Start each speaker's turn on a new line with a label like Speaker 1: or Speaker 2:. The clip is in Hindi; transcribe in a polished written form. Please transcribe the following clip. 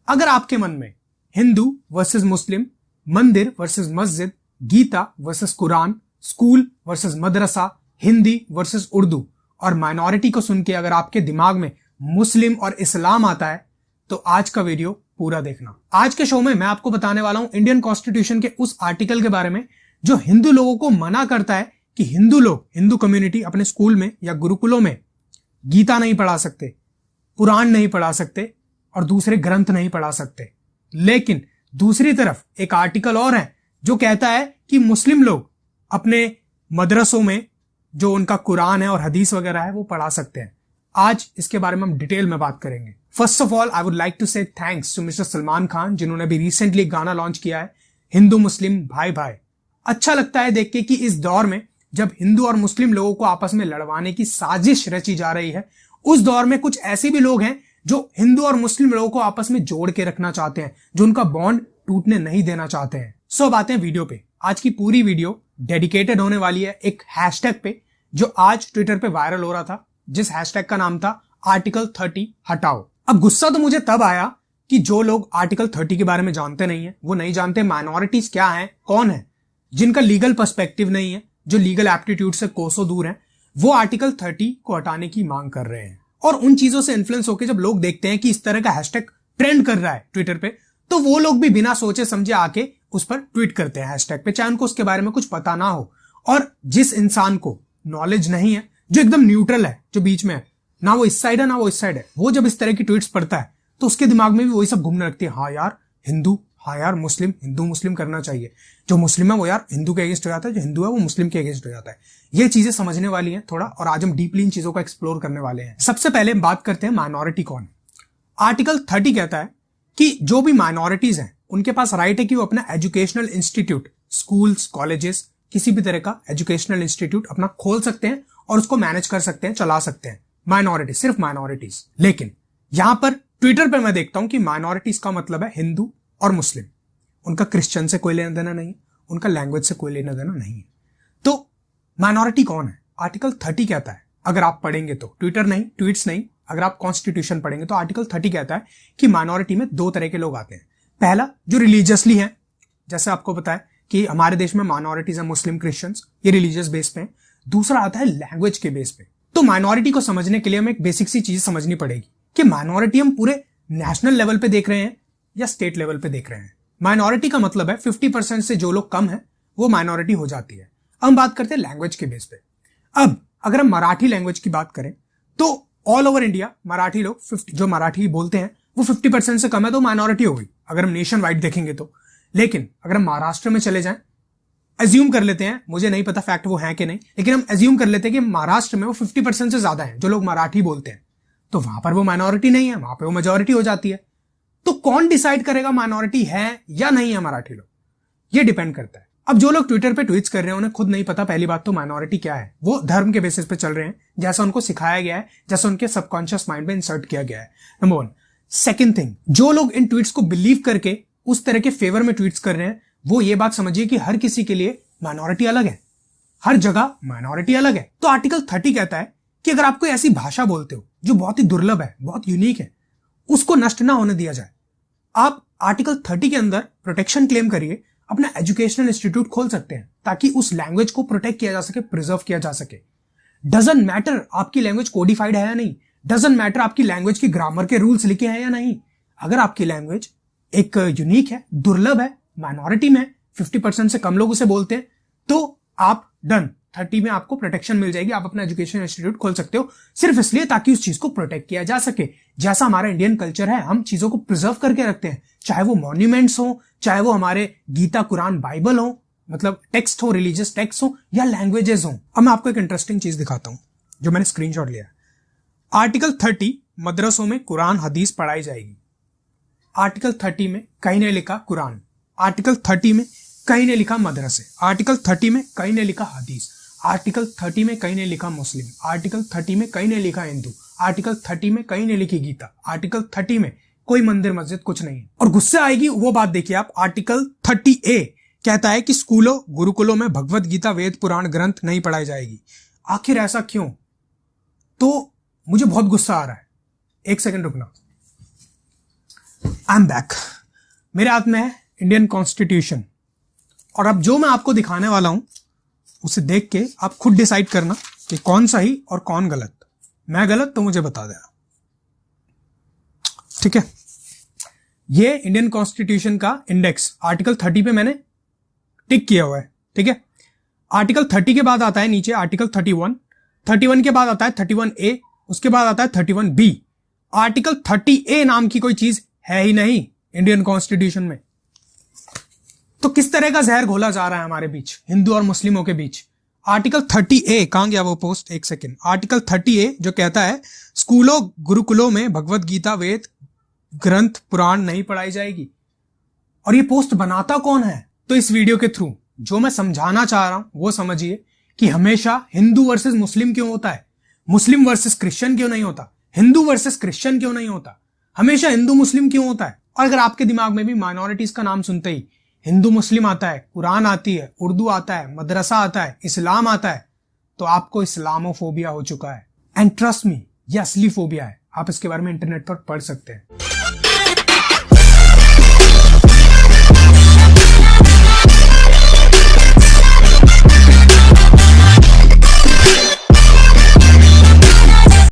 Speaker 1: अगर आपके मन में हिंदू वर्सेस मुस्लिम, मंदिर वर्सेस मस्जिद, Gita versus Quran, school versus मदरसा, हिंदी वर्सेस उर्दू और माइनॉरिटी को सुन के अगर आपके दिमाग में मुस्लिम और इस्लाम आता है तो आज का वीडियो पूरा देखना। आज के शो में मैं आपको बताने वाला हूं इंडियन कॉन्स्टिट्यूशन के उस आर्टिकल के बारे में जो हिंदू लोगों को मना करता है कि हिंदू लोग, हिंदू कम्युनिटी अपने स्कूल में या गुरुकुलों में गीता नहीं पढ़ा सकते, पुराण नहीं पढ़ा सकते और दूसरे ग्रंथ नहीं पढ़ा सकते। लेकिन दूसरी तरफ एक आर्टिकल और है जो कहता है कि मुस्लिम लोग अपने मदरसों में जो उनका कुरान है और हदीस वगैरह है वो पढ़ा सकते हैं। आज इसके बारे में हम डिटेल में बात करेंगे। First of all I would like to say thanks to mister Salman Khan जिन्होंने भी रिसेंटली गाना लॉन्च किया है हिंदू मुस्लिम भाई भाई। अच्छा लगता है देख के कि इस दौर में जब हिंदू और मुस्लिम लोगों को आपस में लड़वाने की साजिश रची जा रही है, उस दौर में कुछ ऐसे भी लोग हैं जो हिंदू और मुस्लिम लोगों को आपस में जोड़ के रखना चाहते हैं, जो उनका बॉन्ड टूटने नहीं देना चाहते हैं। सो अब आते हैं वीडियो पे। आज की पूरी वीडियो डेडिकेटेड होने वाली है एक हैशटैग पे जो आज ट्विटर पे वायरल हो रहा था, जिस हैशटैग का नाम था आर्टिकल 30 हटाओ। अब गुस्सा तो मुझे तब आया कि जो लोग आर्टिकल 30 के बारे में जानते नहीं है, वो नहीं जानते माइनॉरिटीज क्या है, कौन है, जिनका लीगल पर्सपेक्टिव नहीं है, जो लीगल एप्टीट्यूड से कोसों दूर है, वो आर्टिकल 30 को हटाने की मांग कर रहे हैं। और उन चीजों से इन्फ्लुएंस होकर जब लोग देखते हैं कि इस तरह का हैशटैग ट्रेंड कर रहा है ट्विटर पे, तो वो लोग भी बिना सोचे समझे आके उस पर ट्वीट करते हैं हैशटैग पे, चाहे उनको उसके बारे में कुछ पता ना हो। और जिस इंसान को नॉलेज नहीं है, जो एकदम न्यूट्रल है, जो बीच में है, ना वो इस साइड है ना वो इस साइड है, वो जब इस तरह की ट्वीट्स पढ़ता है तो उसके दिमाग में भी वही सब घूमने लगती है। हाँ यार हिंदू, हाँ यार मुस्लिम, हिंदू मुस्लिम करना चाहिए। जो मुस्लिम है वो यार हिंदू के अगेंस्ट हो जाता है, जो हिंदू है वो मुस्लिम के अगेंस्ट हो जाता है। ये चीजें समझने वाली हैं थोड़ा, और आज हम डीपली इन चीजों को एक्सप्लोर करने वाले हैं। सबसे पहले हम बात करते हैं माइनॉरिटी कौन है। आर्टिकल 30 कहता है कि जो भी माइनॉरिटीज हैं उनके पास राइट है कि वो अपना एजुकेशनल इंस्टीट्यूट, स्कूल्स, कॉलेजेस, किसी भी तरह का एजुकेशनल इंस्टीट्यूट अपना खोल सकते हैं और उसको मैनेज कर सकते हैं, चला सकते हैं। माइनॉरिटी, सिर्फ माइनॉरिटीज। लेकिन यहां पर ट्विटर पर मैं देखता हूं कि माइनॉरिटीज का मतलब है हिंदू और मुस्लिम। उनका क्रिश्चियन से कोई लेना देना नहीं है, उनका लैंग्वेज से कोई लेना देना नहीं है। तो माइनॉरिटी कौन है? आर्टिकल 30 कहता है, अगर आप पढ़ेंगे तो, ट्विटर नहीं, ट्वीट्स नहीं, अगर आप कॉन्स्टिट्यूशन पढ़ेंगे तो आर्टिकल 30 कहता है कि माइनॉरिटी में दो तरह के लोग आते हैं। पहला जो रिलीजियसली है, जैसे आपको पता है कि हमारे देश में माइनॉरिटीज है मुस्लिम, क्रिश्चियंस, ये रिलीजियस बेस पे है। दूसरा आता है लैंग्वेज के बेस पे। तो माइनॉरिटी को समझने के लिए हमें एक बेसिक सी चीज समझनी पड़ेगी कि माइनॉरिटी हम पूरे नेशनल लेवल पे देख रहे हैं या स्टेट लेवल पे देख रहे हैं। माइनॉरिटी का मतलब है 50% से जो लोग कम है वो माइनॉरिटी हो जाती है। अब हम बात करते हैं लैंग्वेज के बेस पे। अब अगर हम मराठी लैंग्वेज की बात करें तो ऑल ओवर इंडिया मराठी लोग जो मराठी बोलते हैं वो 50% से कम है, तो माइनॉरिटी हो गई अगर हम नेशन वाइड देखेंगे तो। लेकिन अगर हम महाराष्ट्र में चले जाएं, एज्यूम कर लेते हैं, मुझे नहीं पता फैक्ट वो है कि नहीं, लेकिन हम एज्यूम कर लेते हैं कि महाराष्ट्र में वो 50% से ज्यादा है जो लोग मराठी बोलते हैं, तो वहां पर वो माइनॉरिटी नहीं है, वहां पर वो मेजॉरिटी हो जाती है। तो कौन डिसाइड करेगा माइनॉरिटी है या नहीं है मराठी लोग? ये डिपेंड करता है। अब जो लोग ट्विटर पे ट्वीट्स कर रहे हैं उन्हें खुद नहीं पता पहली बात तो माइनॉरिटी क्या है। वो धर्म के बेसिस पे चल रहे हैं, जैसा उनको सिखाया गया है, जैसा उनके सबकॉन्शियस माइंड में इंसर्ट किया गया है। नंबर 1। सेकेंड थिंग, जो लोग इन ट्वीट्स को बिलीव करके उस तरह के फेवर में ट्वीट्स कर रहे हैं, वो ये बात समझिए कि हर किसी के लिए माइनॉरिटी अलग है, हर जगह माइनॉरिटी अलग है। तो आर्टिकल 30 कहता है कि अगर आप कोई ऐसी भाषा बोलते हो जो बहुत ही दुर्लभ है, बहुत यूनिक है, उसको नष्ट ना होने दिया जाए। आप आर्टिकल 30 के अंदर प्रोटेक्शन क्लेम करिए, अपना एजुकेशनल इंस्टीट्यूट खोल सकते हैं ताकि उस लैंग्वेज को प्रोटेक्ट किया जा सके, प्रिजर्व किया जा सके। डजंट मैटर आपकी लैंग्वेज कोडिफाइड है या नहीं, डजंट मैटर आपकी लैंग्वेज की ग्रामर के रूल्स लिखे हैं या नहीं। अगर आपकी लैंग्वेज एक यूनिक है, दुर्लभ है, माइनॉरिटी में 50% से कम लोग उसे बोलते हैं, तो आप डन, 30 में आपको प्रोटेक्शन मिल जाएगी, आप अपना एजुकेशन इंस्टीट्यूट खोल सकते हो, सिर्फ इसलिए ताकि उस चीज को प्रोटेक्ट किया जा सके। जैसा हमारा इंडियन कल्चर है, हम चीजों को प्रिजर्व करके रखते हैं, चाहे वो मॉन्यूमेंट्स हो, चाहे वो हमारे गीता, कुरान, बाइबल हो, मतलब टेक्स्ट हो, रिलीजियस टेक्स्ट हो, या लैंग्वेजेस हो। अब मैं आपको एक इंटरेस्टिंग चीज दिखाता हूं जो मैंने स्क्रीनशॉट लिया। आर्टिकल 30 मदरसों में कुरान हदीस पढ़ाई जाएगी। आर्टिकल 30 में कहीं ने लिखा कुरान, आर्टिकल 30 में कहीं ने लिखा मदरसे, आर्टिकल 30 में कहीं ने लिखा हदीस, आर्टिकल 30 में कहीं ने लिखा मुस्लिम, आर्टिकल 30 में कहीं ने लिखा हिंदू, आर्टिकल 30 में कहीं ने लिखी गीता, आर्टिकल 30 में कोई मंदिर मस्जिद कुछ नहीं है। और गुस्से आएगी वो बात देखिए आप, आर्टिकल 30A कहता है कि स्कूलों, गुरुकुलों में भगवत गीता, वेद, पुराण, ग्रंथ नहीं पढ़ाई जाएगी। आखिर ऐसा क्यों? तो मुझे बहुत गुस्सा आ रहा है, एक सेकंड रुकना। I am back. मेरे हाथ में है इंडियन कॉन्स्टिट्यूशन, और अब जो मैं आपको दिखाने वाला हूं उसे देख के आप खुद डिसाइड करना कि कौन सही और कौन गलत। मैं गलत तो मुझे बता देना, ठीक है। ये इंडियन कॉन्स्टिट्यूशन का इंडेक्स आर्टिकल 30 पे मैंने टिक किया हुआ है, ठीक है। आर्टिकल 30 के बाद आता है नीचे आर्टिकल 31, 31 के बाद आता है 31A, उसके बाद आता है 31B। आर्टिकल 30A नाम की कोई चीज है ही नहीं इंडियन कॉन्स्टिट्यूशन में। तो किस तरह का जहर घोला जा रहा है हमारे बीच, हिंदू और मुस्लिमों के बीच। आर्टिकल 30A, कहां गया वो पोस्ट, एक सेकेंड। आर्टिकल 30A जो कहता है स्कूलों गुरुकुलों में भगवत गीता, वेद ग्रंथ, पुराण नहीं पढ़ाई जाएगी। और ये पोस्ट बनाता कौन है? तो इस वीडियो के थ्रू जो मैं समझाना चाह रहा हूं वो समझिए कि हमेशा हिंदू वर्सेस मुस्लिम क्यों होता है, मुस्लिम वर्सेस क्रिश्चियन क्यों नहीं होता, हिंदू वर्सेस क्रिश्चियन क्यों नहीं होता, हमेशा हिंदू मुस्लिम क्यों होता है। और अगर आपके दिमाग में भी माइनॉरिटीज का नाम सुनते ही हिंदू मुस्लिम आता है, कुरान आती है, उर्दू आता है, मदरसा आता है, इस्लाम आता है, तो आपको इस्लामोफोबिया हो चुका है। एंड ट्रस्ट मी, ये असली फोबिया है। आप इसके बारे में इंटरनेट पर पढ़ सकते हैं।